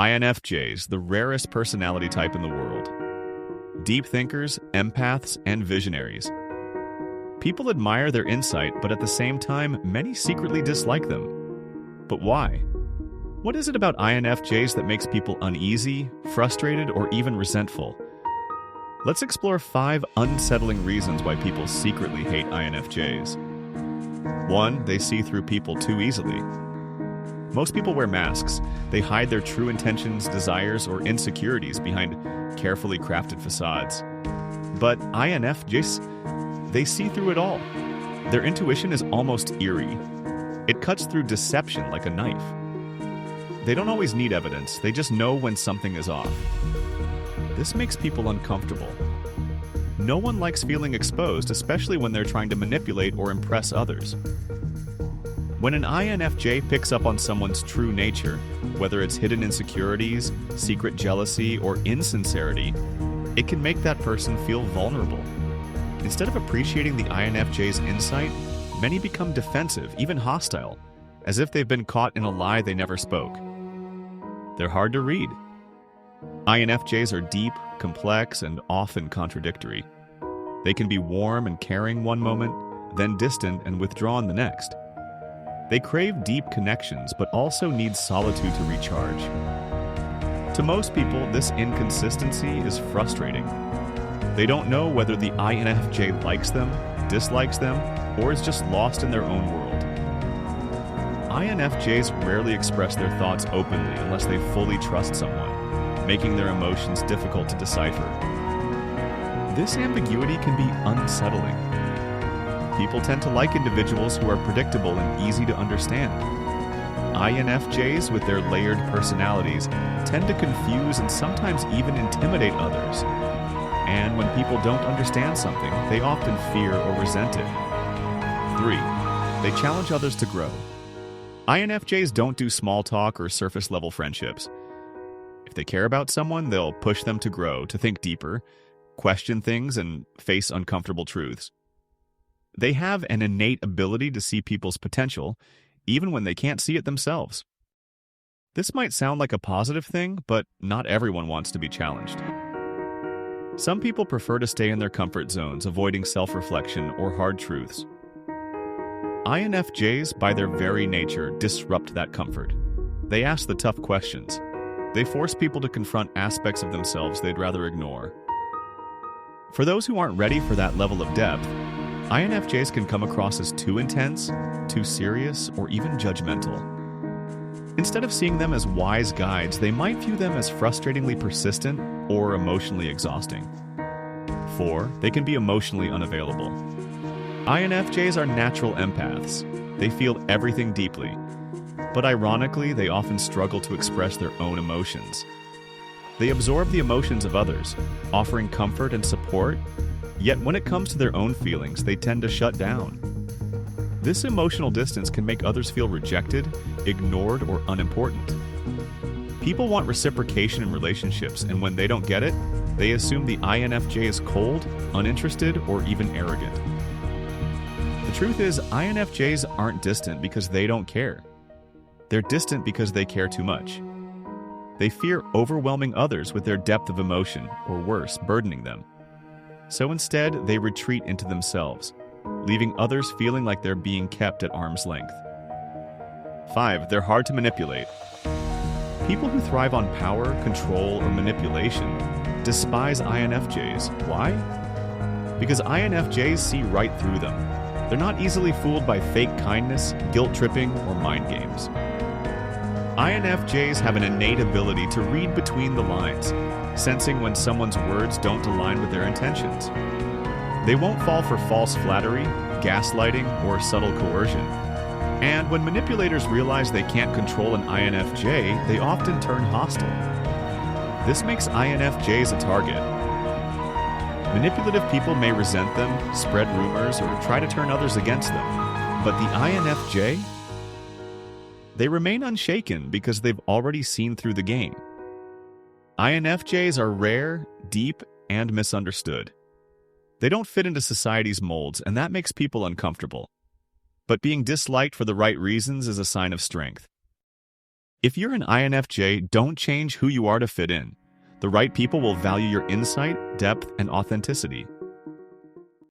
INFJs, the rarest personality type in the world. Deep thinkers, empaths, and visionaries. People admire their insight, but at the same time, many secretly dislike them. But why? What is it about INFJs that makes people uneasy, frustrated, or even resentful? Let's explore 5 unsettling reasons why people secretly hate INFJs. 1. They see through people too easily. Most people wear masks. They hide their true intentions, desires, or insecurities behind carefully crafted facades. But INFJs, they see through it all. Their intuition is almost eerie. It cuts through deception like a knife. They don't always need evidence, they just know when something is off. This makes people uncomfortable. No one likes feeling exposed, especially when they're trying to manipulate or impress others. When an INFJ picks up on someone's true nature, whether it's hidden insecurities, secret jealousy, or insincerity, it can make that person feel vulnerable. Instead of appreciating the INFJ's insight, many become defensive, even hostile, as if they've been caught in a lie they never spoke. They're hard to read. INFJs are deep, complex, and often contradictory. They can be warm and caring one moment, then distant and withdrawn the next. They crave deep connections, but also need solitude to recharge. To most people, this inconsistency is frustrating. They don't know whether the INFJ likes them, dislikes them, or is just lost in their own world. INFJs rarely express their thoughts openly unless they fully trust someone, making their emotions difficult to decipher. This ambiguity can be unsettling. People tend to like individuals who are predictable and easy to understand. INFJs, with their layered personalities, tend to confuse and sometimes even intimidate others. And when people don't understand something, they often fear or resent it. 3. They challenge others to grow. INFJs don't do small talk or surface-level friendships. If they care about someone, they'll push them to grow, to think deeper, question things, and face uncomfortable truths. They have an innate ability to see people's potential, even when they can't see it themselves. This might sound like a positive thing, but not everyone wants to be challenged. Some people prefer to stay in their comfort zones, avoiding self-reflection or hard truths. INFJs, by their very nature, disrupt that comfort. They ask the tough questions. They force people to confront aspects of themselves they'd rather ignore. For those who aren't ready for that level of depth, INFJs can come across as too intense, too serious, or even judgmental. Instead of seeing them as wise guides, they might view them as frustratingly persistent or emotionally exhausting. 4. They can be emotionally unavailable. INFJs are natural empaths. They feel everything deeply. But ironically, they often struggle to express their own emotions. They absorb the emotions of others, offering comfort and support, yet when it comes to their own feelings, they tend to shut down. This emotional distance can make others feel rejected, ignored, or unimportant. People want reciprocation in relationships, and when they don't get it, they assume the INFJ is cold, uninterested, or even arrogant. The truth is, INFJs aren't distant because they don't care. They're distant because they care too much. They fear overwhelming others with their depth of emotion, or worse, burdening them. So instead, they retreat into themselves, leaving others feeling like they're being kept at arm's length. 5. They're hard to manipulate. People who thrive on power, control, or manipulation despise INFJs. Why? Because INFJs see right through them. They're not easily fooled by fake kindness, guilt-tripping, or mind games. INFJs have an innate ability to read between the lines, sensing when someone's words don't align with their intentions. They won't fall for false flattery, gaslighting, or subtle coercion. And when manipulators realize they can't control an INFJ, they often turn hostile. This makes INFJs a target. Manipulative people may resent them, spread rumors, or try to turn others against them. But the INFJ? They remain unshaken because they've already seen through the game. INFJs are rare, deep, and misunderstood. They don't fit into society's molds, and that makes people uncomfortable. But being disliked for the right reasons is a sign of strength. If you're an INFJ, don't change who you are to fit in. The right people will value your insight, depth, and authenticity.